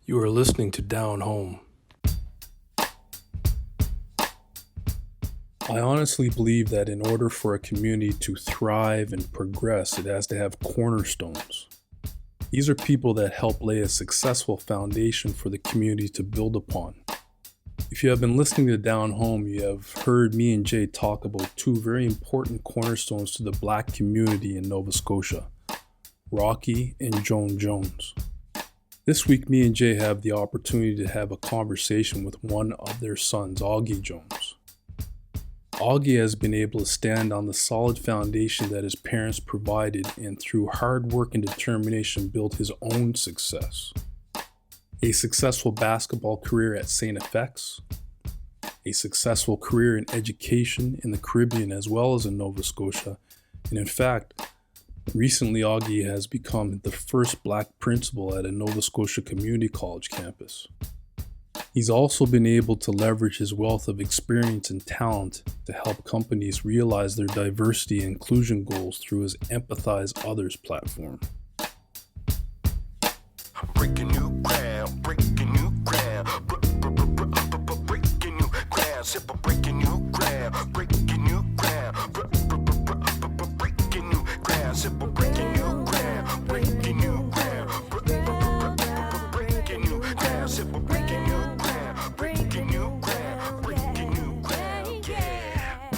You are listening to Down Home. I honestly believe that in order for a community to thrive and progress, it has to have cornerstones. These are people that help lay a successful foundation for the community to build upon. If you have been listening to Down Home, you have heard me and Jay talk about two very important cornerstones to the Black community in Nova Scotia, Augy and Jones. This week, me and Jay have the opportunity to have a conversation with one of their sons, Augy Jones. Augie has been able to stand on the solid foundation that his parents provided and through hard work and determination built his own success. A successful basketball career at St. FX, a successful career in education in the Caribbean as well as in Nova Scotia, and in fact, recently Augie has become the first Black principal at a Nova Scotia community college campus. He's also been able to leverage his wealth of experience and talent to help companies realize their diversity and inclusion goals through his Empathize Others platform. Breaking new ground, breaking new ground, breaking new ground, simple breaking new ground, breaking new ground, breaking new ground, simple breaking new ground, breaking new ground, breaking new ground, simple breaking new ground, breaking new ground, breaking new ground, yeah.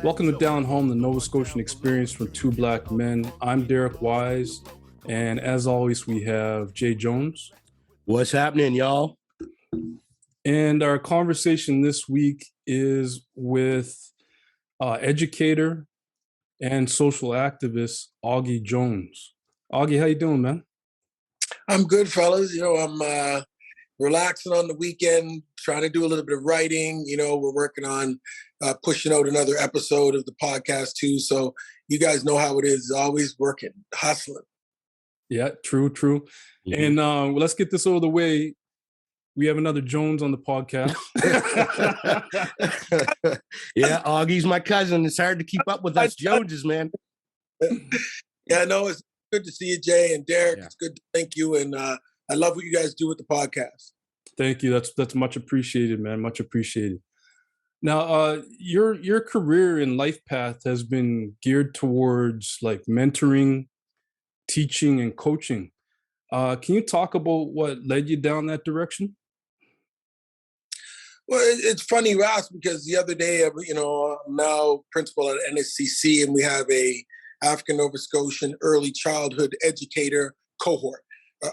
Welcome to Down Home, the Nova Scotian experience from two Black men. I'm Derek Wise, and as always, we have Jay Jones. What's happening, y'all? And our conversation this week is with educator and social activist Augy Jones. Augie, how you doing, man? I'm good, fellas. I'm relaxing on the weekend, trying to do a little bit of writing. We're working on pushing out another episode of the podcast too. So you guys know how it is. Always working, hustling. Yeah, true. Mm-hmm. And let's get this over the way. We have another Jones on the podcast. Yeah, Augie's my cousin. It's hard to keep up with us Joneses, man. Yeah, no, it's good to see you, Jay and Derek. Yeah. It's good to thank you. And I love what you guys do with the podcast. Thank you. That's much appreciated, man. Much appreciated. Now, your career and life path has been geared towards like mentoring, teaching, and coaching. Can you talk about what led you down that direction? Well, it's funny you ask, because the other day, I'm now principal at NSCC, and we have a African Nova Scotian early childhood educator cohort,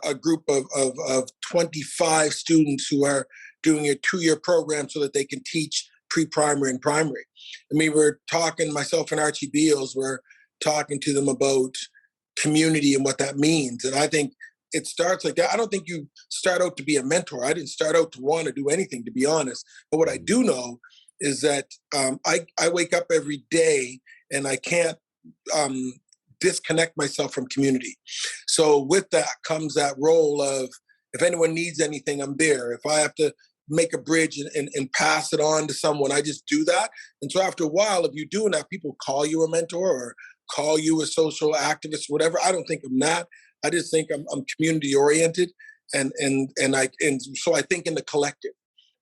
a group of 25 students who are doing a 2-year program so that they can teach pre-primary and primary. And we were talking, myself and Archie Beals were talking to them about community and what that means. And I think it starts like that. I don't think you start out to be a mentor. I didn't start out to want to do anything, to be honest. But what I do know is that I wake up every day and I can't disconnect myself from community. So with that comes that role of, if anyone needs anything, I'm there. If I have to make a bridge and pass it on to someone, I just do that. And so after a while of you doing that, people call you a mentor or call you a social activist, whatever. I don't think I'm that. I just think I'm community oriented, and so I think in the collective.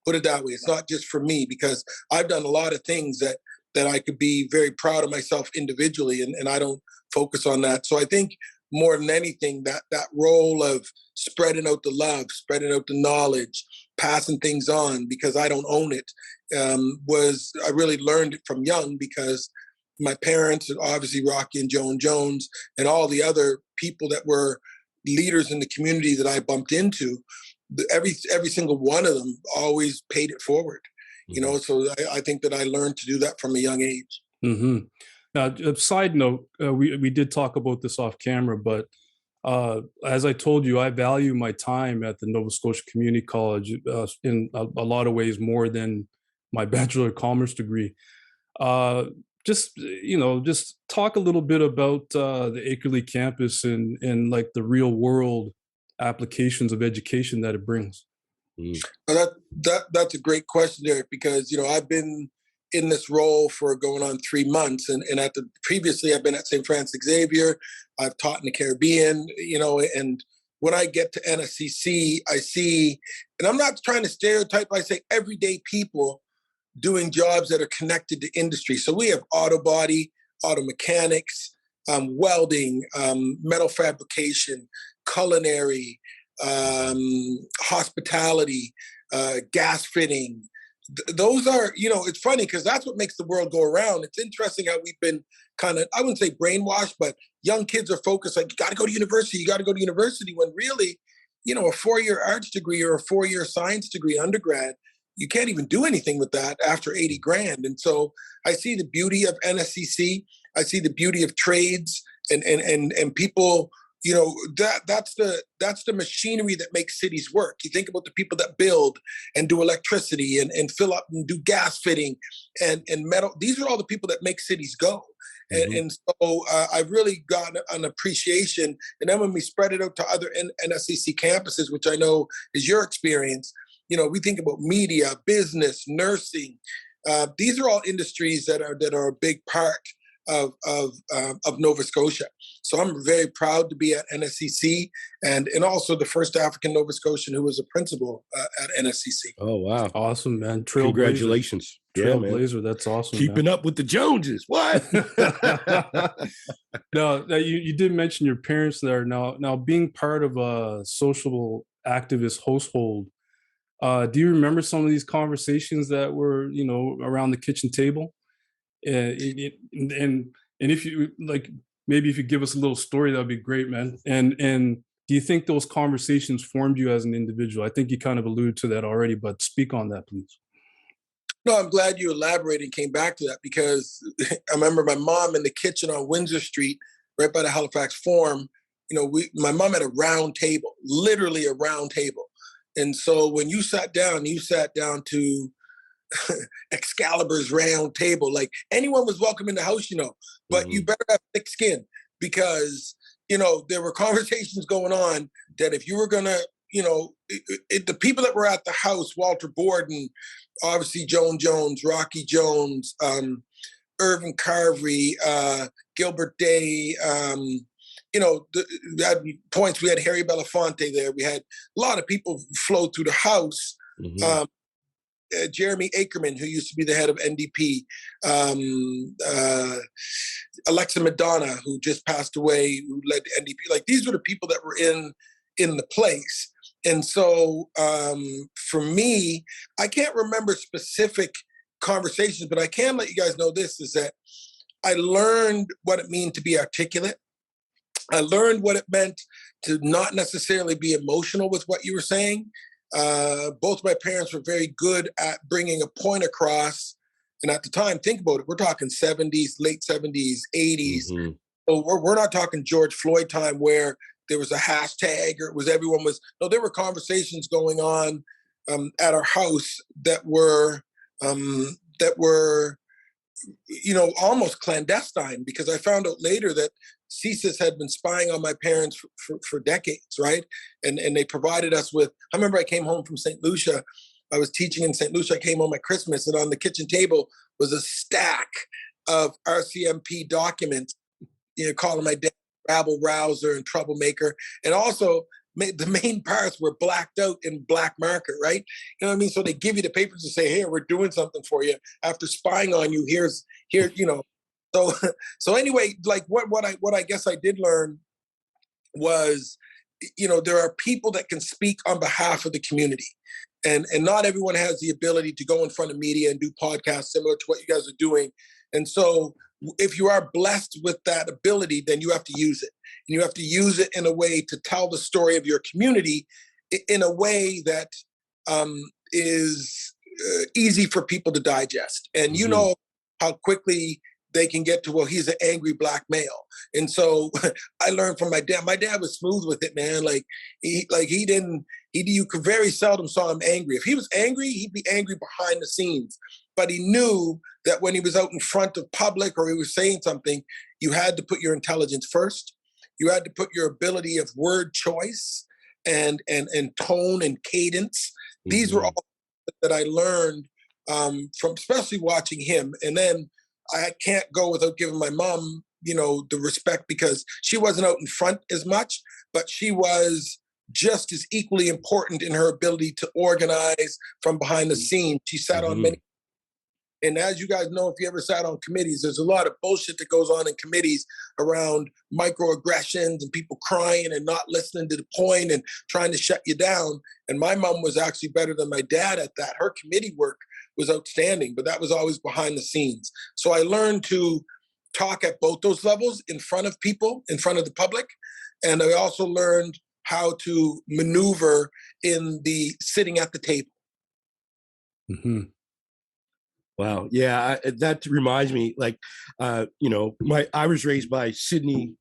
Put it that way. It's not just for me, because I've done a lot of things that I could be very proud of myself individually, and I don't focus on that. So I think more than anything, that role of spreading out the love, spreading out the knowledge, passing things on, because I don't own it, I really learned it from young, because my parents, and obviously Augy and Jones, and all the other people that were leaders in the community that I bumped into, every single one of them always paid it forward. Mm-hmm. So I think that I learned to do that from a young age. Mm-hmm. Now, a side note, we did talk about this off camera, but as I told you, I value my time at the Nova Scotia Community College in a lot of ways more than my Bachelor of Commerce degree. Just talk a little bit about the Akerley campus and like the real world applications of education that it brings. Well, that's a great question, Derek, because I've been in this role for going on 3 months, and previously I've been at St. Francis Xavier. I've taught in the Caribbean, and when I get to NSCC, I see, and I'm not trying to stereotype, I say everyday people doing jobs that are connected to industry. So we have auto body, auto mechanics, welding, metal fabrication, culinary, hospitality, gas fitting. Those are, it's funny because that's what makes the world go around. It's interesting how we've been kind of, I wouldn't say brainwashed, but young kids are focused like, you got to go to university, you got to go to university, when really, a 4-year arts degree or a 4-year science degree undergrad, you can't even do anything with that after 80 grand. And so I see the beauty of NSCC. I see the beauty of trades and people, that's the machinery that makes cities work. You think about the people that build and do electricity and fill up and do gas fitting and metal. These are all the people that make cities go. And so I've really gotten an appreciation. And then when we spread it out to other NSCC campuses, which I know is your experience, we think about media, business, nursing. These are all industries that are a big part of Nova Scotia. So I'm very proud to be at NSCC and also the first African Nova Scotian who was a principal at NSCC. Oh, wow. Awesome, man. Congratulations. Trailblazer, that's awesome. Keeping up with the Joneses. What? No, you did mention your parents there. Now being part of a social activist household, do you remember some of these conversations that were, around the kitchen table? And if you like, maybe if you give us a little story, that'd be great, man. And do you think those conversations formed you as an individual? I think you kind of alluded to that already, but speak on that, please. No, I'm glad you elaborated and came back to that, because I remember my mom in the kitchen on Windsor Street, right by the Halifax Forum. My mom had a round table, literally a round table. And so when you sat down to Excalibur's round table, like anyone was welcome in the house, but you better have thick skin, because, there were conversations going on that if you were going to, the people that were at the house, Walter Borden, obviously Joan Jones, Augy Jones, Irvin Carvery, Gilbert Day, at points we had Harry Belafonte there. We had a lot of people flow through the house. Jeremy Ackerman, who used to be the head of NDP, Alexa Madonna, who just passed away, who led the NDP. Like, these were the people that were in the place. And so for me, I can't remember specific conversations, but I can let you guys know this, is that I learned what it meant to be articulate. I learned what it meant to not necessarily be emotional with what you were saying. Both my parents were very good at bringing a point across. And at the time, think about it, we're talking 70s, late 70s, 80s. So we're not talking George Floyd time where there was a hashtag or there were conversations going on at our house that were almost clandestine, because I found out later that CSIS had been spying on my parents for decades, right? And they provided us with, I remember I came home from St. Lucia. I was teaching in St. Lucia. I came home at Christmas, and on the kitchen table was a stack of RCMP documents, calling my dad rabble rouser and troublemaker. And also the main parts were blacked out in black marker, right? You know what I mean? So they give you the papers to say, hey, we're doing something for you. After spying on you, here. So anyway, like what I guess I did learn was, there are people that can speak on behalf of the community. And not everyone has the ability to go in front of media and do podcasts similar to what you guys are doing. And so if you are blessed with that ability, then you have to use it. And you have to use it in a way to tell the story of your community in a way that is easy for people to digest. And you know how quickly they can get to, well, he's an angry black male. And so I learned from my dad. My dad was smooth with it, man. You could very seldom saw him angry. If he was angry, he'd be angry behind the scenes. But he knew that when he was out in front of public or he was saying something, you had to put your intelligence first. You had to put your ability of word choice and tone and cadence. These were all that I learned from especially watching him. And then I can't go without giving my mom, the respect, because she wasn't out in front as much, but she was just as equally important in her ability to organize from behind the scenes. She sat on many. And as you guys know, if you ever sat on committees, there's a lot of bullshit that goes on in committees around microaggressions and people crying and not listening to the point and trying to shut you down. And my mom was actually better than my dad at that. Her committee work was outstanding, but that was always behind the scenes. So I learned to talk at both those levels, in front of people, in front of the public. And I also learned how to maneuver in the sitting at the table. Mm-hmm. Wow. Yeah, that reminds me, like, you know, I was raised by Sidney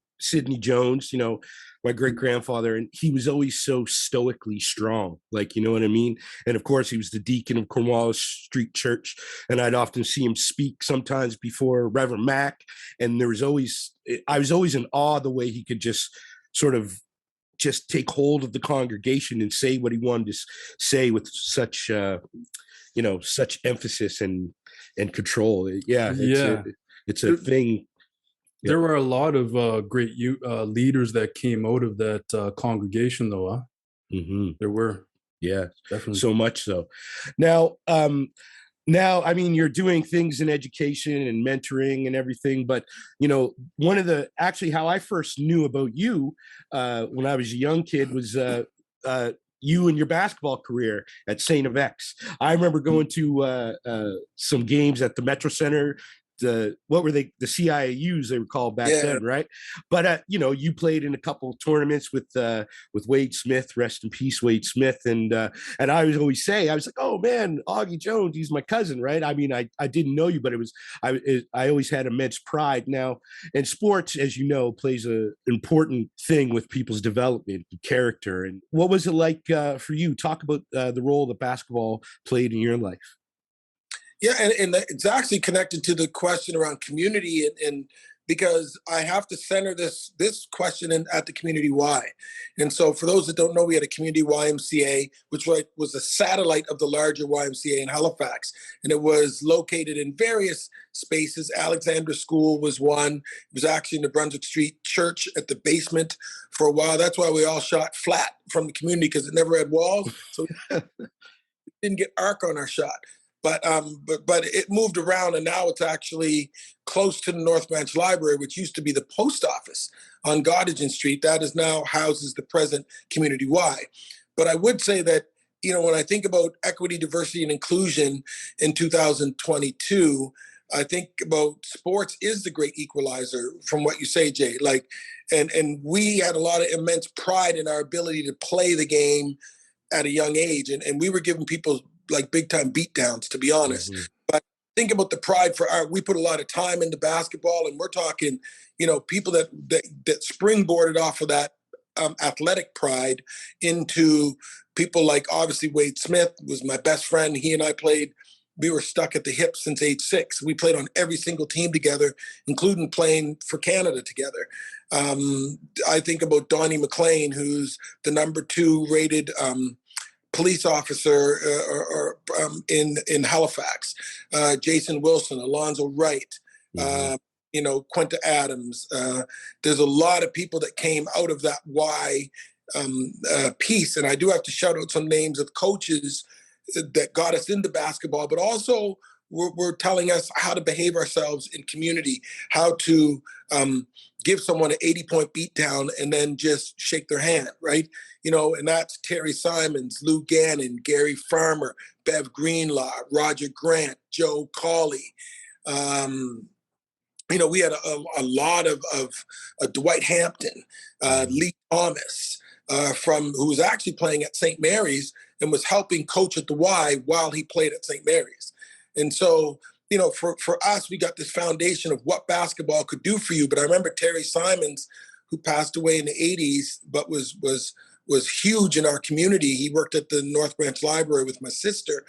Jones, you know, my great grandfather, and he was always so stoically strong, like, you know what I mean? And of course, he was the deacon of Cornwallis Street Church, and I'd often see him speak sometimes before Reverend Mack, and I was always in awe the way he could just sort of just take hold of the congregation and say what he wanted to say with such you know, such emphasis and control. Yeah, it's a thing. There were a lot of great leaders that came out of that congregation, though. Huh? Mm-hmm. There were, yeah, definitely, so much so. Now, I mean, you're doing things in education and mentoring and everything, but you know, actually how I first knew about you when I was a young kid was you and your basketball career at St. FX. I remember going to some games at the Metro Center. What were they? The CIAUs they were called back then, right? But you know, you played in a couple of tournaments with Wade Smith, rest in peace, Wade Smith, and I was always say, I was like, oh man, Augie Jones, he's my cousin, right? I mean, I didn't know you, but I always had immense pride. Now, and sports, as you know, plays an important thing with people's development and character. And what was it like for you? Talk about the role that basketball played in your life. Yeah, and it's actually connected to the question around community, and because I have to center this question at the community Y. And so for those that don't know, we had a community YMCA, which was a satellite of the larger YMCA in Halifax. And it was located in various spaces. Alexandra School was one. It was actually in the Brunswick Street Church at the basement for a while. That's why we all shot flat from the community, because it never had walls. So we didn't get arc on our shot. But it moved around, and now it's actually close to the North Branch Library, which used to be the post office on Gottingen Street. That is now houses the present Community Y. But I would say that, you know, when I think about equity, diversity, and inclusion in 2022, I think about sports is the great equalizer from what you say, Jay. Like, and we had a lot of immense pride in our ability to play the game at a young age, and we were giving people like big time beatdowns, to be honest. Mm-hmm. But think about the pride we put a lot of time into basketball, and we're talking, you know, people that springboarded off of that athletic pride into people like, obviously, Wade Smith was my best friend. He and I played, we were stuck at the hip since age 6. We played on every single team together, including playing for Canada together. I think about Donnie McLean, who's the number 2 rated police officer in Halifax, Jason Wilson, Alonzo Wright, you know, Quinta Adams. There's a lot of people that came out of that Y piece. And I do have to shout out some names of coaches that got us into basketball, but also were telling us how to behave ourselves in community, how to give someone an 80-point beatdown and then just shake their hand, right? You know, and that's Terry Simons, Lou Gannon, Gary Farmer, Bev Greenlaw, Roger Grant, Joe Cawley. You know, we had a lot of Dwight Hampton, Lee Thomas, who was actually playing at St. Mary's and was helping coach at the Y while he played at St. Mary's. And so, you know, for us, we got this foundation of what basketball could do for you. But I remember Terry Simons, who passed away in the 80s, but was huge in our community. He worked at the North Branch Library with my sister.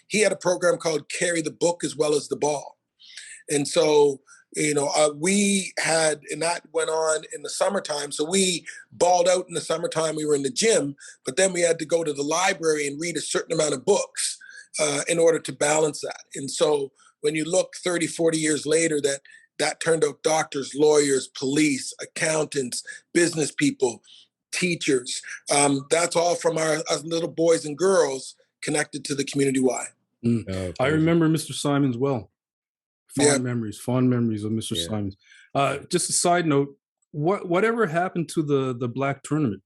He had a program called Carry the Book as Well as the Ball. And so, you know, we had, and that went on in the summertime. So we balled out in the summertime. We were in the gym, but then we had to go to the library and read a certain amount of books in order to balance that. And so when you look 30, 40 years later, that turned out doctors, lawyers, police, accountants, business people, teachers. That's all from our little boys and girls connected to the community Y. I remember Mr. Simons well. Fond memories of Mr. Yeah. Simons. Just a side note, whatever happened to the black tournament?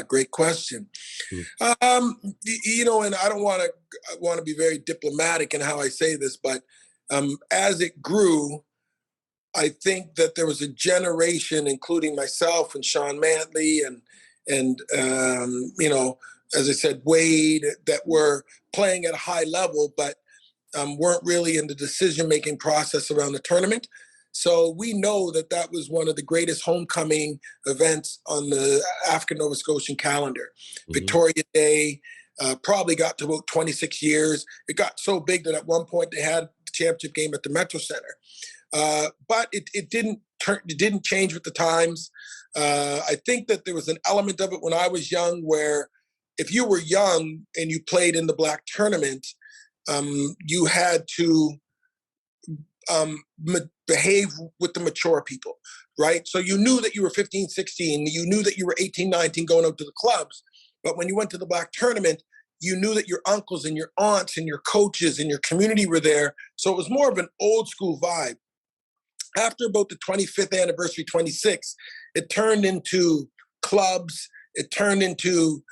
Great question. You know, and I don't want to be very diplomatic in how I say this, but as it grew, I think that there was a generation, including myself and Sean Mantley and you know, as I said, Wade, that were playing at a high level, but weren't really in the decision-making process around the tournament. So we know that that was one of the greatest homecoming events on the African Nova Scotian calendar. Victoria Day probably got to about 26 years. It got so big that at one point they had the championship game at the Metro Center. But it didn't change with the times. I think that there was an element of it when I was young where if you were young and you played in the black tournament, you had to behave with the mature people, right? So you knew that you were 15, 16, you knew that you were 18, 19 going out to the clubs. But when you went to the black tournament, you knew that your uncles and your aunts and your coaches and your community were there. So it was more of an old school vibe. After about the 25th anniversary, 26, it turned into clubs. It turned into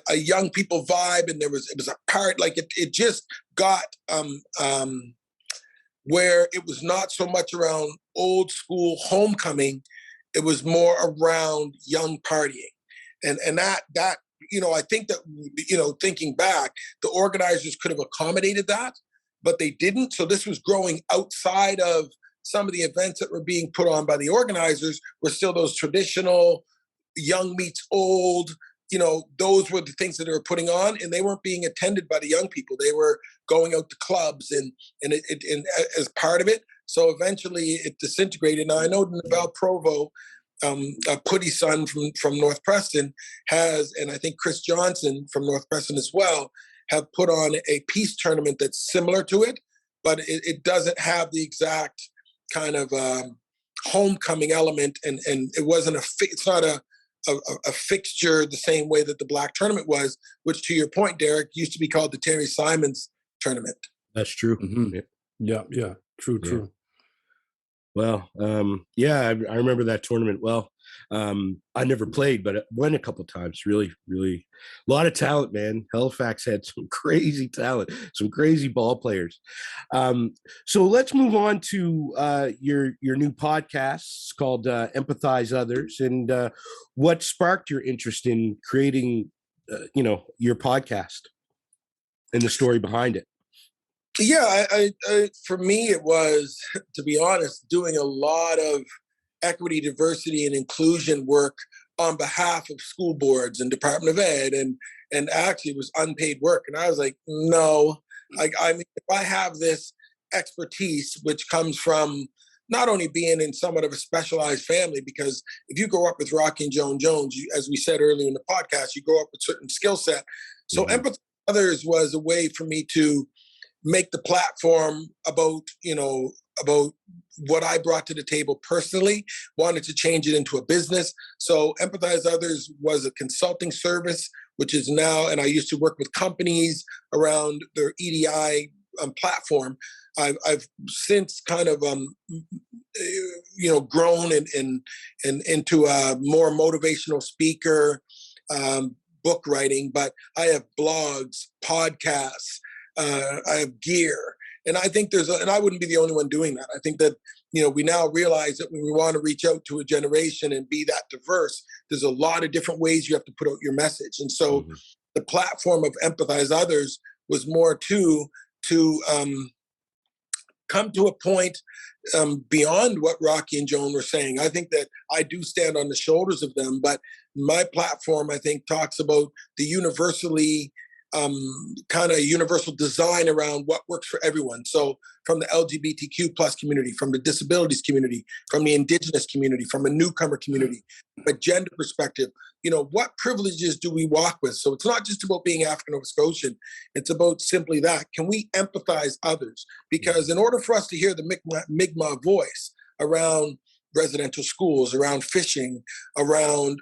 a young people vibe, and it was a part, like it just got where it was not so much around old school homecoming, it was more around young partying. And that you know, I think that, you know, thinking back, the organizers could have accommodated that, but they didn't. So this was growing outside of some of the events that were being put on by the organizers, were still those traditional young meets old. You know, those were the things that they were putting on, and they weren't being attended by the young people. They were going out to clubs and as part of it. So eventually it disintegrated. Now I know Naval Provo, Putty's son from North Preston, has, and I think Chris Johnson from North Preston as well, have put on a peace tournament that's similar to it, but it doesn't have the exact kind of homecoming element, and it wasn't it's not a fixture the same way that the black tournament was, which, to your point, Derek, used to be called the Terry Simons tournament. That's true. Yeah, true. Well, I remember that tournament well. I never played, but I went a couple times. Really, really, a lot of talent, man. Halifax had some crazy talent, some crazy ball players. So let's move on to your new podcast. It's called Empathize Others, and what sparked your interest in creating, your podcast and the story behind it. Yeah, I for me, it was, to be honest, doing a lot of equity, diversity, and inclusion work on behalf of school boards and Department of Ed, and actually it was unpaid work. And I was like, no, I mean, if I have this expertise, which comes from not only being in somewhat of a specialized family, because if you grow up with Rocky and Jones, you, as we said earlier in the podcast, you grow up with certain skill set. So Empathize Others was a way for me to make the platform about what I brought to the table personally, wanted to change it into a business. So Empathize Others was a consulting service, which is now, and I used to work with companies around their EDI platform. I've since kind of, grown and into a more motivational speaker, book writing, but I have blogs, podcasts, I have gear. And I think and I wouldn't be the only one doing that. I think that, we now realize that when we want to reach out to a generation and be that diverse, there's a lot of different ways you have to put out your message. And so the platform of Empathize Others was more to come to a point beyond what Rocky and Joan were saying. I think that I do stand on the shoulders of them, but my platform, I think, talks about the universally kind of universal design around what works for everyone. So from the LGBTQ plus community, from the disabilities community, from the Indigenous community, from a newcomer community, a gender perspective, what privileges do we walk with? So it's not just about being African Nova Scotian. It's about simply that. Can we empathize others? Because in order for us to hear the Mi'kmaq voice around residential schools, around fishing, around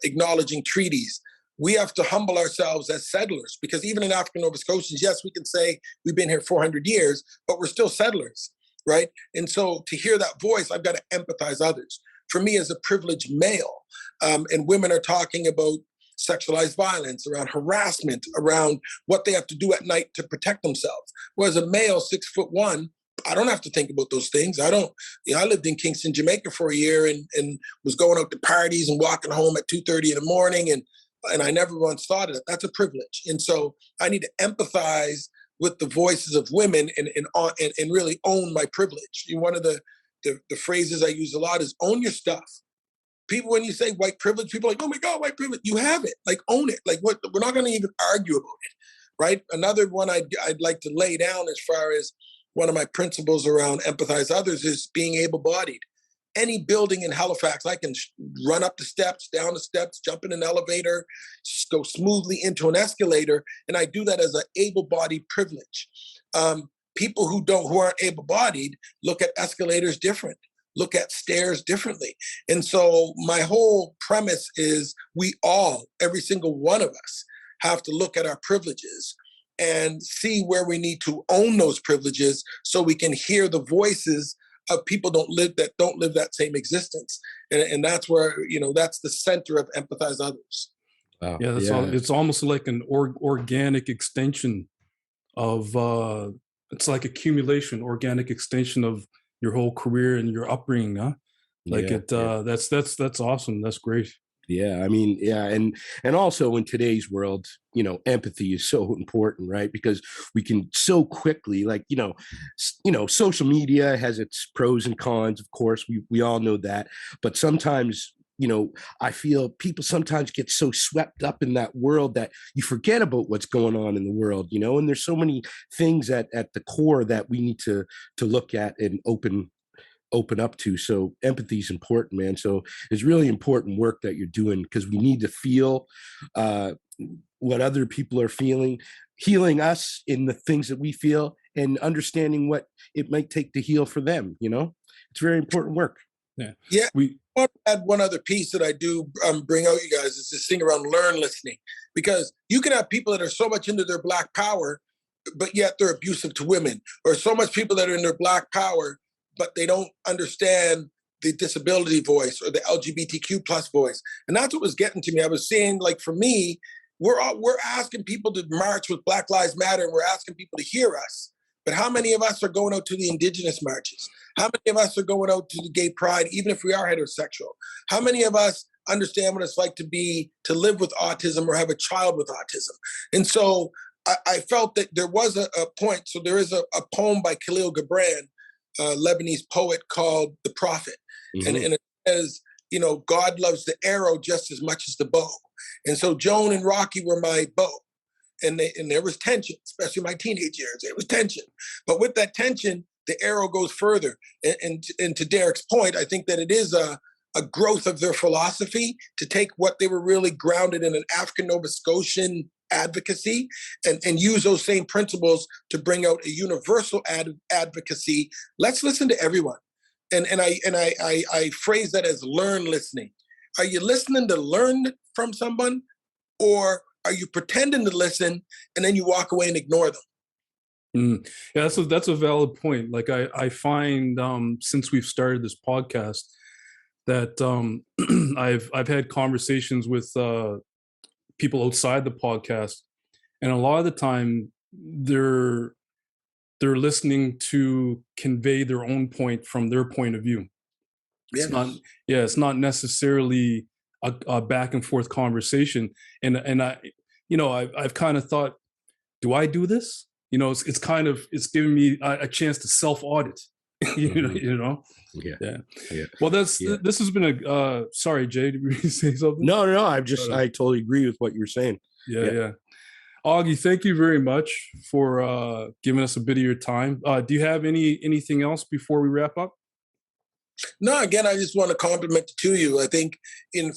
acknowledging treaties. We have to humble ourselves as settlers, because even in African Nova Scotians, yes, we can say we've been here 400 years, but we're still settlers, right? And so to hear that voice, I've got to empathize others. For me as a privileged male, and women are talking about sexualized violence, around harassment, around what they have to do at night to protect themselves. Whereas a male, 6'1", I don't have to think about those things. I don't, I lived in Kingston, Jamaica for a year and was going out to parties and walking home at 2:30 in the morning. And I never once thought of it. That's a privilege. And so I need to empathize with the voices of women and really own my privilege. One of the phrases I use a lot is own your stuff. People, when you say white privilege, people are like, oh my God, white privilege. You have it. Like, own it. Like, what? We're not going to even argue about it, right? Another one I'd like to lay down as far as one of my principles around empathize others is being able-bodied. Any building in Halifax, I can run up the steps, down the steps, jump in an elevator, go smoothly into an escalator, and I do that as an able-bodied privilege. People who aren't able-bodied look at escalators different, look at stairs differently. And so my whole premise is we all, every single one of us, have to look at our privileges and see where we need to own those privileges so we can hear the voices of people that don't live that same existence. And that's where, that's the center of Empathize Others. Wow. Yeah, it's almost like an organic extension of, it's like accumulation, organic extension of your whole career and your upbringing, huh? Like that's awesome. That's great. Yeah, I mean, yeah, and also in today's world, empathy is so important, right? Because we can so quickly, like, social media has its pros and cons, of course, we all know that, but sometimes, I feel people sometimes get so swept up in that world that you forget about what's going on in the world, and there's so many things at the core that we need to look at and open up to. So empathy is important, man. So it's really important work that you're doing, because we need to feel what other people are feeling, healing us in the things that we feel, and understanding what it might take to heal for them. It's very important work. Yeah. We want to add one other piece that I do bring out, you guys, is this thing around learn listening, because you can have people that are so much into their Black power, but yet they're abusive to women, or so much people that are in their Black power, but they don't understand the disability voice or the LGBTQ plus voice. And that's what was getting to me. I was saying, like, for me, we're asking people to march with Black Lives Matter, and we're asking people to hear us. But how many of us are going out to the Indigenous marches? How many of us are going out to the gay pride, even if we are heterosexual? How many of us understand what it's like to live with autism or have a child with autism? And so I felt that there was a point. So there is a poem by Khalil Gibran, a Lebanese poet, called The Prophet. Mm-hmm. And it says, God loves the arrow just as much as the bow. And so Joan and Rocky were my bow. And there was tension, especially my teenage years. There was tension. But with that tension, the arrow goes further. And to Derek's point, I think that it is a growth of their philosophy to take what they were really grounded in an African Nova Scotian advocacy and use those same principles to bring out a universal advocacy. Let's listen to everyone. And I phrase that as learn listening. Are you listening to learn from someone, or are you pretending to listen and then you walk away and ignore them? Yeah, that's a valid point. Like I find since we've started this podcast that I've had conversations with people outside the podcast, and a lot of the time they're listening to convey their own point from their point of view. Yes. It's not necessarily a back and forth conversation. And I've kind of thought, do I do this? It's giving me a chance to self-audit. Yeah. Well, this has been sorry, Jay, did you say something? No. I totally agree with what you were saying. Yeah. Augie, thank you very much for giving us a bit of your time. Do you have anything else before we wrap up? No, again, I just want to compliment the two of you. I think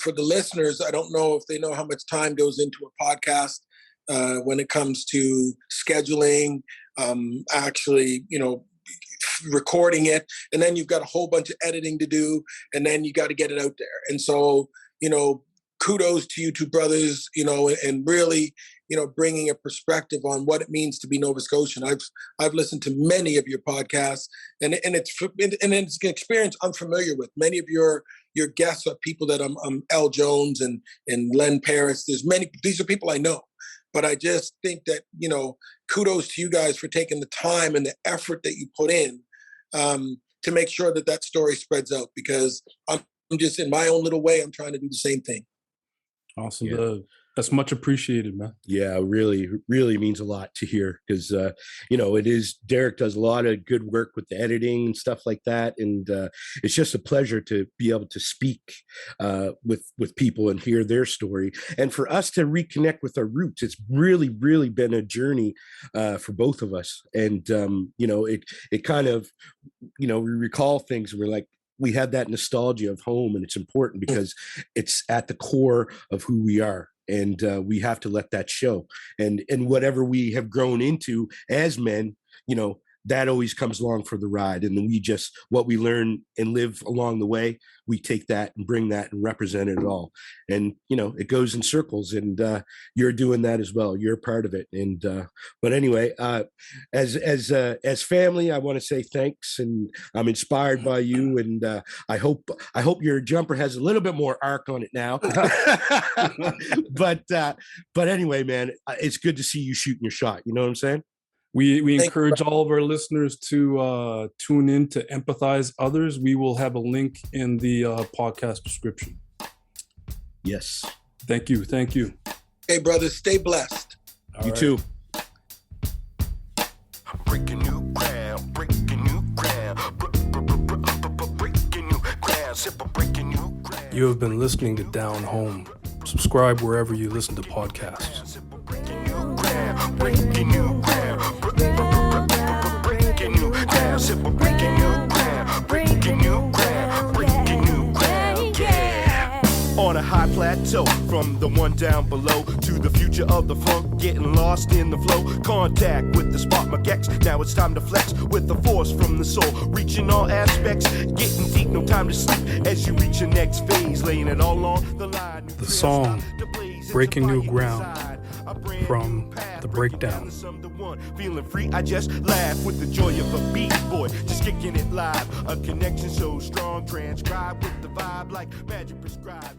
for the listeners, I don't know if they know how much time goes into a podcast when it comes to scheduling, actually, recording it, and then you've got a whole bunch of editing to do, and then you got to get it out there. And so, kudos to you two brothers, and really, bringing a perspective on what it means to be Nova Scotian. I've listened to many of your podcasts, and it's an experience I'm familiar with. Many of your guests are people that I'm Augy Jones and Len Paris. These are people I know. But I just think that, kudos to you guys for taking the time and the effort that you put in to make sure that story spreads out, because I'm just in my own little way, I'm trying to do the same thing. Awesome. Yeah. That's much appreciated, man. Yeah, really, really means a lot to hear, because, Derek does a lot of good work with the editing and stuff like that. And it's just a pleasure to be able to speak with people and hear their story. And for us to reconnect with our roots, it's really, really been a journey for both of us. And, it kind of, we recall things and we're like, we had that nostalgia of home, and it's important because it's at the core of who we are. And we have to let that show. And whatever we have grown into as men, that always comes along for the ride. And then what we learn and live along the way, we take that and bring that and represent it all. And, it goes in circles, and you're doing that as well. You're a part of it. And, but anyway, as family, I want to say thanks, and I'm inspired by you. And I hope your jumper has a little bit more arc on it now. But anyway, man, it's good to see you shooting your shot. You know what I'm saying? We encourage all of our listeners to tune in to Empathize Others. We will have a link in the podcast description. Yes. Thank you. Hey, brothers, stay blessed. You too. Breaking new ground, breaking new ground, breaking new ground, breaking new ground. You have been listening to Down Home. Subscribe wherever you listen to podcasts. Breaking new ground, breaking new ground, breaking new ground, breaking new ground, breaking new ground, breaking new ground, yeah. On a high plateau, from the one down below to the future of the funk, getting lost in the flow. Contact with the spark magex. Now it's time to flex with the force from the soul, reaching all aspects, getting deep, no time to sleep. As you reach your next phase, laying it all on the line. The song Breaking New Ground from The Breakdown. Feeling free, I just laugh with the joy of a beat boy, just kicking it live. A connection so strong, transcribed with the vibe like magic prescribed.